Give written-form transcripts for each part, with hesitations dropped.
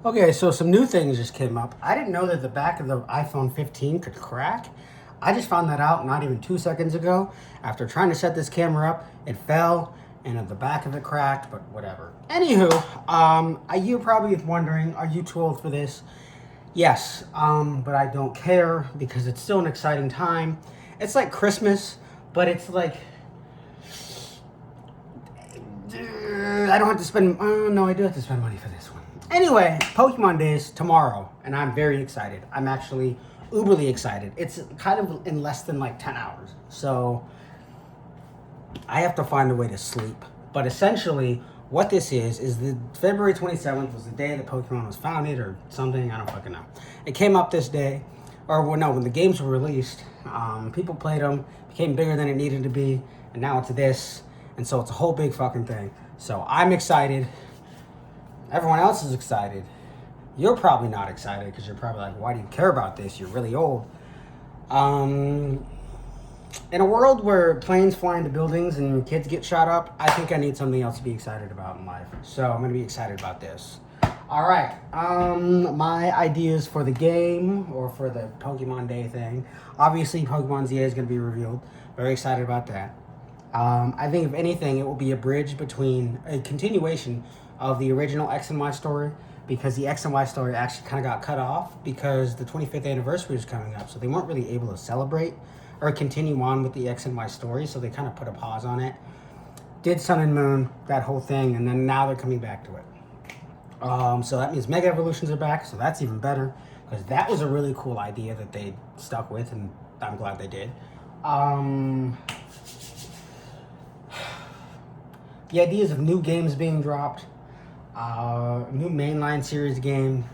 Okay, so some new things just came up. I didn't know that the back of the iPhone 15 could crack. I just found that out not even 2 seconds ago. After trying to set this camera up, it fell and the back of it cracked, but whatever. Anywho, you're probably wondering, are you too old for this? Yes, but I don't care because it's still an exciting time. It's like Christmas, but it's like I don't have to spend. No, I do have to spend money for this one. Anyway, Pokemon Day is tomorrow, and I'm very excited. I'm actually uberly excited. It's kind of in less than like 10 hours, so I have to find a way to sleep. But essentially, what this is the February 27th was the day that Pokemon was founded or something. I don't fucking know. It came up this day, or well, no, when the games were released, people played them, became bigger than it needed to be, and now it's this, and so it's a whole big fucking thing. So I'm excited. Everyone else is excited. You're probably not excited because you're probably like, why do you care about this? You're really old. In a world where planes fly into buildings and kids get shot up, I think I need something else to be excited about in life. So I'm going to be excited about this. All right. My ideas for the game or for the Pokemon Day thing. Obviously, Pokemon ZA is going to be revealed. Very excited about that. I think if anything, it will be a bridge between a continuation of the original X and Y story, because the X and Y story actually kind of got cut off because the 25th anniversary was coming up, so they weren't really able to celebrate or continue on with the X and Y story, so they kind of put a pause on it. Did Sun and Moon, that whole thing, and then now they're coming back to it. So that means Mega Evolutions are back, so that's even better, because that was a really cool idea that they stuck with, and I'm glad they did. The ideas of new games being dropped, new mainline series game,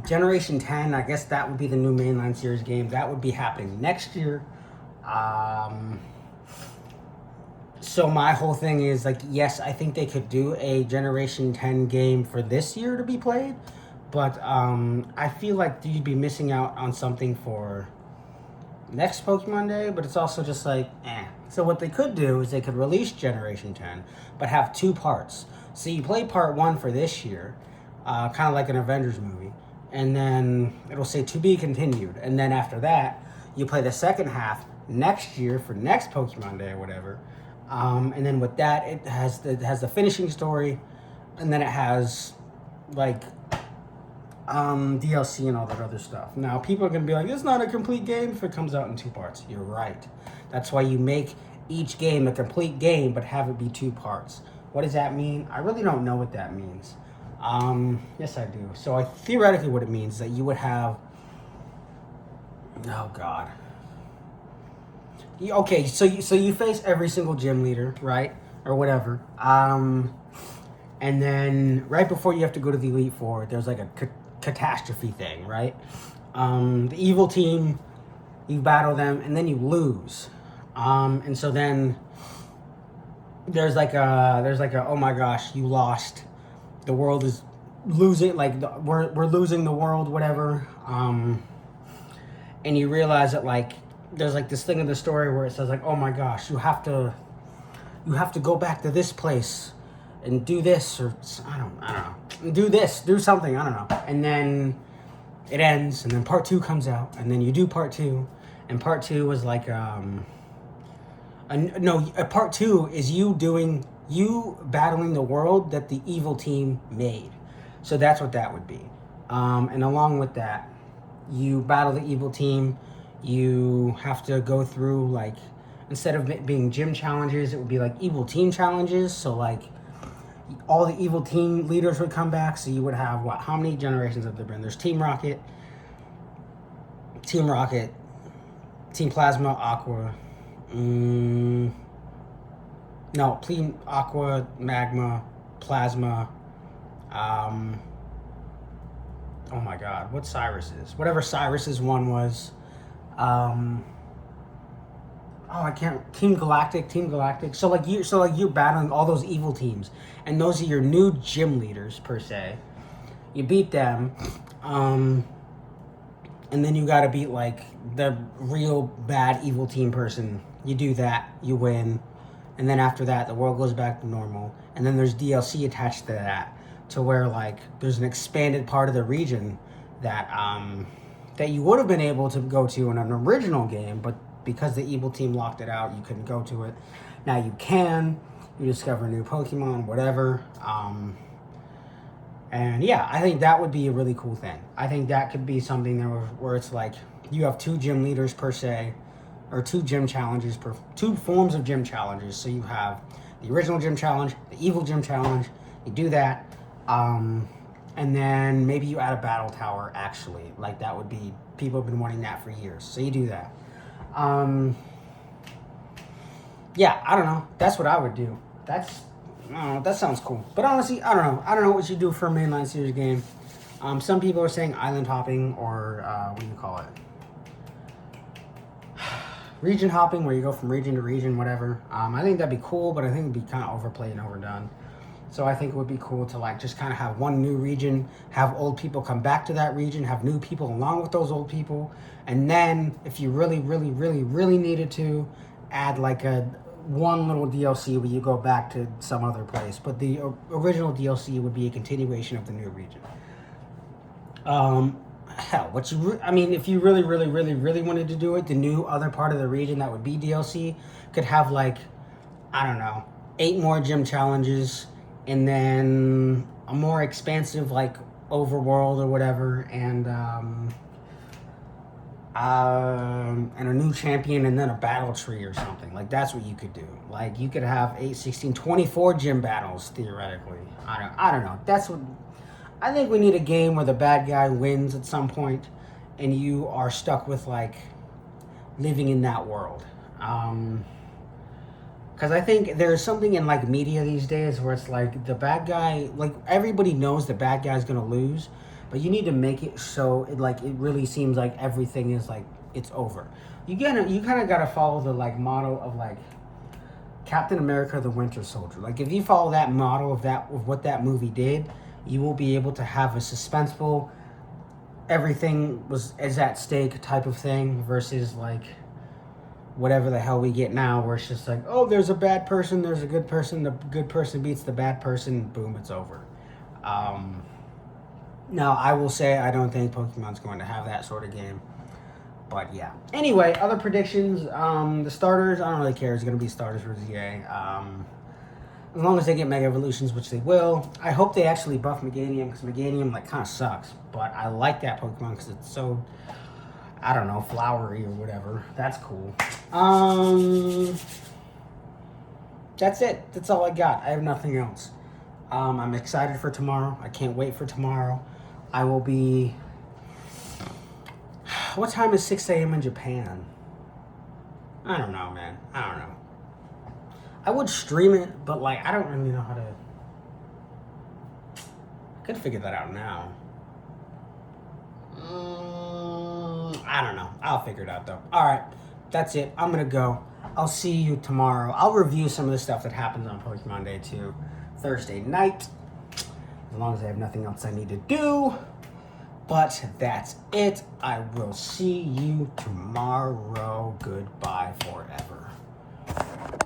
Generation 10, I guess that would be the new mainline series game. That would be happening next year. So my whole thing is like, yes, I think they could do a Generation 10 game for this year to be played, but I feel like you'd be missing out on something for next Pokemon Day, but it's also just like, eh. So what they could do is they could release Generation 10, but have two parts. So you play part one for this year, kind of like an Avengers movie, and then it'll say to be continued. And then after that, you play the second half next year for next Pokemon Day or whatever. And then with that, it has the finishing story, and then it has like DLC and all that other stuff. Now, people are going to be like, it's not a complete game if it comes out in two parts. You're right. That's why you make each game a complete game, but have it be two parts. What does that mean? I really don't know what that means. Yes, I do. So theoretically what it means is that you would have... Oh, God. Okay, so you face every single gym leader, right? Or whatever. And then right before you have to go to the Elite Four, there's like a catastrophe thing, right? The evil team, you battle them, and then you lose. And so then there's like a oh my gosh, you lost. The world is losing, like we're losing the world, whatever. And you realize that like there's like this thing in the story where it says like, oh my gosh, you have to go back to this place and do this, or I don't know, do this, do something, I don't know. And then it ends, and then part two comes out, and then you do part two, and part two was like part two is you battling the world that the evil team made. So that's what that would be. And along with that, you battle the evil team. You have to go through, like, instead of it being gym challenges, it would be like evil team challenges. So like all the evil team leaders would come back. So you would have how many generations have there been? There's Team Rocket, Team Plasma, Aqua. Team Aqua, Magma, Plasma. Oh my God, what Cyrus's? Whatever Cyrus's one was. Team Galactic. So you're battling all those evil teams, and those are your new gym leaders per se. You beat them, and then you got to beat like the real bad evil team person. You do that, you win, and then after that, the world goes back to normal. And then there's DLC attached to that. to where like there's an expanded part of the region that that you would have been able to go to in an original game, but because the evil team locked it out, you couldn't go to it. Now you can. You discover new Pokemon, whatever. And yeah, I think that would be a really cool thing. I think that could be something where it's like you have 2 gym leaders per se, or 2 gym challenges per 2 forms of gym challenges. So you have the original gym challenge, the evil gym challenge. You do that, and then maybe you add a battle tower. Actually, like that would be, people have been wanting that for years. So you do that. Yeah, I don't know. That's what I would do. That sounds cool. But honestly, I don't know. I don't know what you do for a mainline series game. Some people are saying island hopping, or what do you call it? Region hopping, where you go from region to region, whatever. I think that'd be cool, but I think it'd be kind of overplayed and overdone. So I think it would be cool to like just kind of have one new region, have old people come back to that region, have new people along with those old people, and then if you really, really, really, really needed to, add like one little DLC where you go back to some other place. But the original DLC would be a continuation of the new region. Hell, if you really, really, really, really wanted to do it, the new other part of the region that would be DLC could have like, I don't know, 8 more gym challenges, and then a more expansive like overworld or whatever, and a new champion, and then a battle tree or something. Like that's what you could do. Like you could have 8, 16, 24 gym battles theoretically. I don't know. That's what I think. We need a game where the bad guy wins at some point, and you are stuck with like living in that world. Because I think there's something in like media these days where it's like the bad guy, like everybody knows the bad guy's gonna lose, but you need to make it so it really seems like everything is like it's over. You kind of gotta follow the like model of like Captain America: The Winter Soldier. Like if you follow that model of what that movie did, you will be able to have a suspenseful, everything is at stake type of thing, versus like whatever the hell we get now, where it's just like, oh, there's a bad person, there's a good person, the good person beats the bad person, boom, it's over. Now, I will say I don't think Pokemon's going to have that sort of game. But yeah. Anyway, other predictions. The starters, I don't really care. It's going to be starters for ZA. As long as they get Mega Evolutions, which they will. I hope they actually buff Meganium, because Meganium like kind of sucks. But I like that Pokemon because it's so, I don't know, flowery or whatever. That's cool. That's it. That's all I got. I have nothing else. I'm excited for tomorrow. I can't wait for tomorrow. I will be... What time is 6 a.m. in Japan? I don't know, man. I don't know. I would stream it, but like, I don't really know how to... I could figure that out now. I don't know. I'll figure it out, though. All right. That's it. I'm going to go. I'll see you tomorrow. I'll review some of the stuff that happens on Pokemon Day 2 Thursday night. As long as I have nothing else I need to do. But that's it. I will see you tomorrow. Goodbye forever.